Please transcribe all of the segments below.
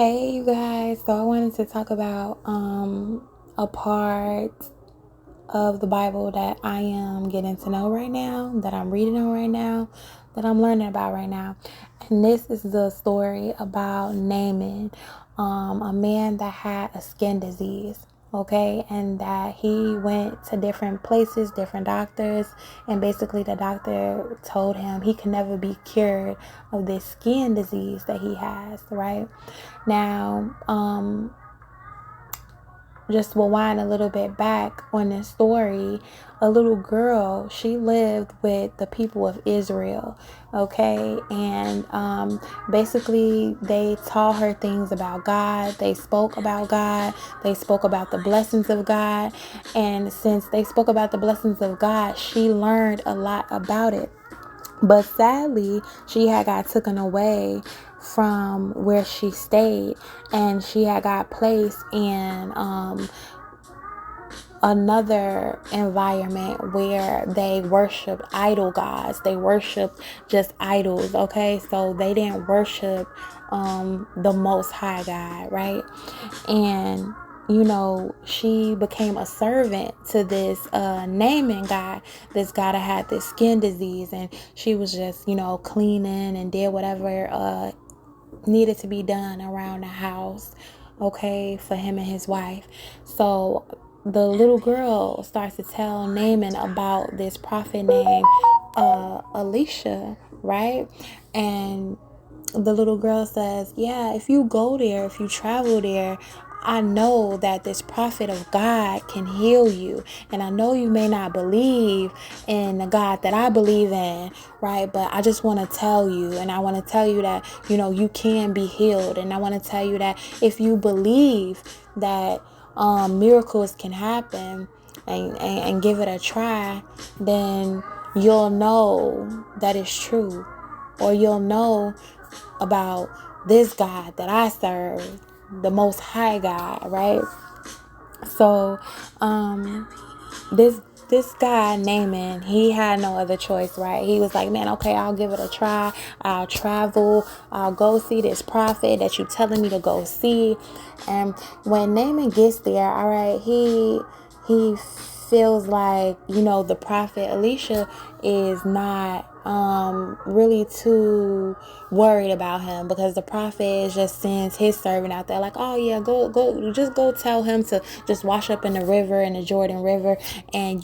Hey you guys, so I wanted to talk about a part of the Bible that I am getting to know right now, that I'm reading on right now, that I'm learning about right now. And this is the story about Naaman, a man that had a skin disease. Okay, and that he went to different places, different doctors, and basically the doctor told him he can never be cured of this skin disease that he has, right? Now, just rewind a little bit back on this story. A little girl, she lived with the people of Israel, okay? And basically they taught her things about God. They spoke about God. They spoke about the blessings of God. And since they spoke about the blessings of God, she learned a lot about it. But sadly, she had got taken away from where she stayed, and she had got placed in another environment where they worshiped idol gods. They worshiped just idols, okay? So they didn't worship the Most High God, right? And she became a servant to this Naaman guy, this guy that had this skin disease, and she was just, cleaning and did whatever needed to be done around the house, okay, for him and his wife. So the little girl starts to tell Naaman about this prophet named Elisha, right? And the little girl says, yeah, if you go there, if you travel there, I know that this prophet of God can heal you. And I know you may not believe in the God that I believe in, right? But I just want to tell you, and I want to tell you that, you can be healed. And I want to tell you that if you believe that miracles can happen and give it a try, then you'll know that it's true. Or you'll know about this God that I serve, the Most High God, right? So, this guy Naaman, he had no other choice, right? He was like, man, okay, I'll give it a try. I'll travel. I'll go see this prophet that you're telling me to go see. And when Naaman gets there, all right, he feels like, the prophet Elisha is not really too worried about him, because the prophet just sends his servant out there like, oh yeah, go tell him to just wash up in the river, in the Jordan River, and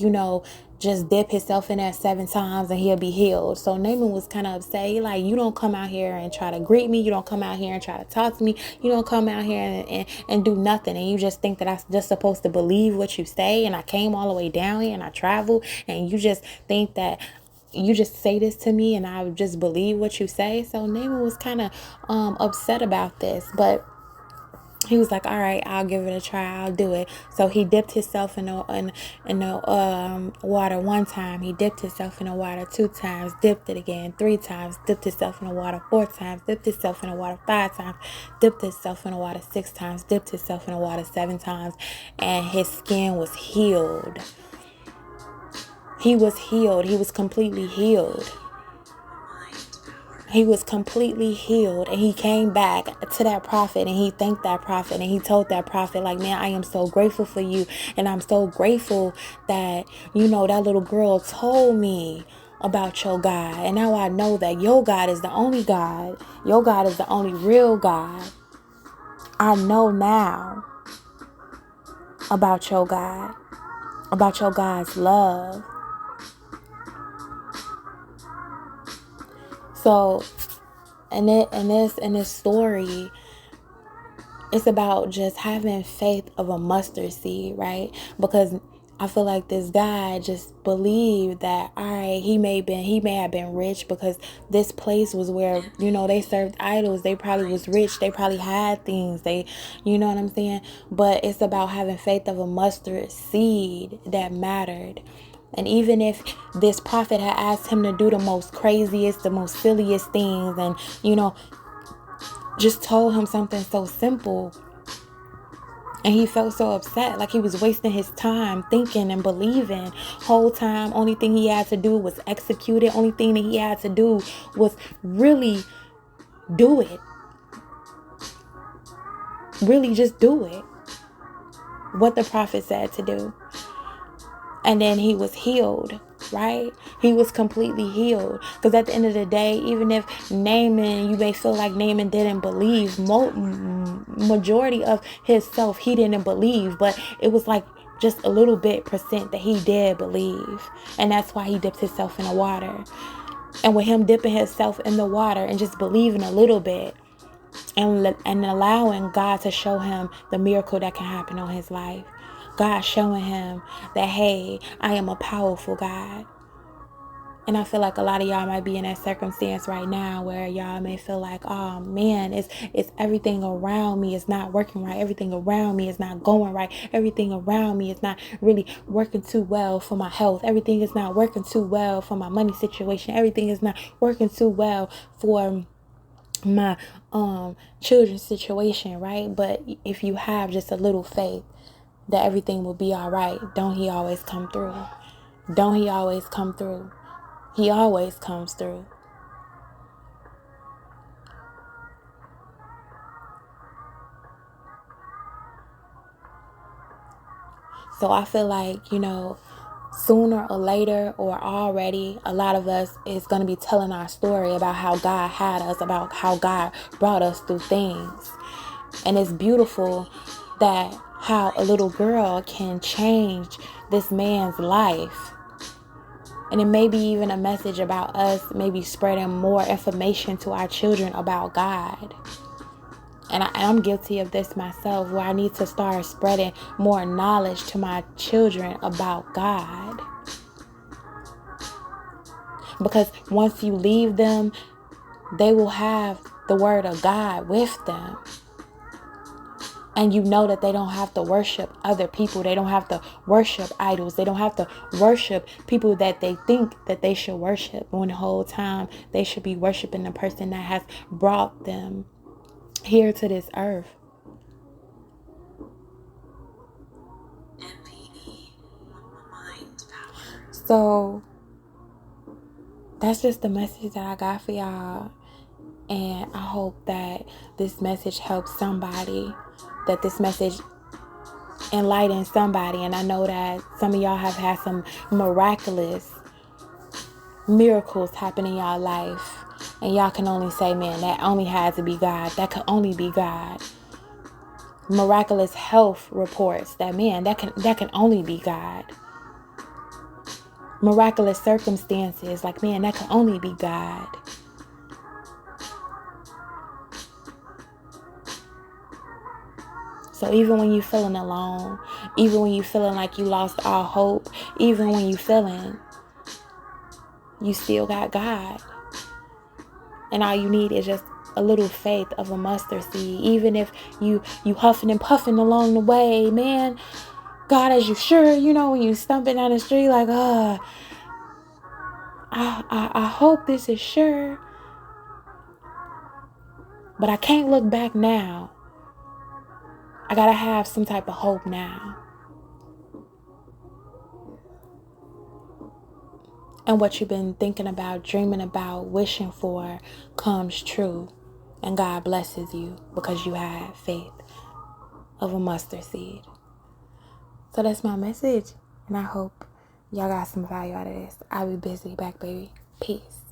just dip himself in there 7 times and he'll be healed. So Naaman was kind of upset. He like, you don't come out here and try to greet me. You don't come out here and try to talk to me. You don't come out here and do nothing. And you just think that I'm just supposed to believe what you say. And I came all the way down here and I traveled. And you just think that you just say this to me and I just believe what you say. So Naaman was kind of upset about this. But he was like, all right, I'll give it a try. I'll do it. So he dipped himself in the water 1 time. He dipped himself in the water 2 times, dipped it again 3 times, dipped himself in the water 4 times, dipped himself in the water 5 times, dipped himself in the water 6 times, dipped himself in the water 7 times, and his skin was healed. He was healed. He was completely healed. He was completely healed, and he came back to that prophet and he thanked that prophet and he told that prophet like, man, I am so grateful for you, and I'm so grateful that that little girl told me about your God, and now I know that your God is the only God. Your God is the only real God. I know now about your God, about your God's love. So in this story, it's about just having faith of a mustard seed, right? Because I feel like this guy just believed that, all right, he may have been rich, because this place was where, they served idols. They probably was rich. They probably had things. You know what I'm saying? But it's about having faith of a mustard seed that mattered. And even if this prophet had asked him to do the most craziest, the most silliest things, and, just told him something so simple, and he felt so upset, like he was wasting his time thinking and believing. Whole time, only thing he had to do was execute it. Only thing that he had to do was really do it. really just do it. What the prophet said to do. And then he was healed, right? He was completely healed. Because at the end of the day, even if Naaman, you may feel like Naaman didn't believe, majority of his self, he didn't believe. But it was like just a little bit percent that he did believe. And that's why he dipped himself in the water. And with him dipping himself in the water and just believing a little bit, and allowing God to show him the miracle that can happen on his life. God showing him that, hey, I am a powerful God. And I feel like a lot of y'all might be in that circumstance right now where y'all may feel like, oh man, it's everything around me is not working right. Everything around me is not going right. Everything around me is not really working too well for my health. Everything is not working too well for my money situation. Everything is not working too well for my children's situation, right? But if you have just a little faith that everything will be all right, don't he always come through? Don't he always come through? He always comes through. So I feel like, sooner or later or already, a lot of us is going to be telling our story about how God had us, about how God brought us through things. And it's beautiful that how a little girl can change this man's life. And it may be even a message about us maybe spreading more information to our children about God. And I'm guilty of this myself, where I need to start spreading more knowledge to my children about God. Because once you leave them, they will have the word of God with them. And you know that they don't have to worship other people. They don't have to worship idols. They don't have to worship people that they think that they should worship. When the whole time they should be worshiping the person that has brought them here to this earth. So that's just the message that I got for y'all. And I hope that this message helps somebody, that this message enlightens somebody. And I know that some of y'all have had some miraculous miracles happen in y'all life. And y'all can only say, man, that only had to be God. That could only be God. Miraculous health reports that, man, that can only be God. Miraculous circumstances, like, man, that can only be God. So even when you're feeling alone, even when you're feeling like you lost all hope, even when you're feeling, you still got God. And all you need is just a little faith of a mustard seed. Even if you huffing and puffing along the way, man, God, is you sure? When you stumping down the street like, I hope this is sure. But I can't look back now. I gotta have some type of hope now. And what you've been thinking about, dreaming about, wishing for comes true. And God blesses you because you had faith of a mustard seed. So that's my message. And I hope y'all got some value out of this. I'll be busy back, baby. Peace.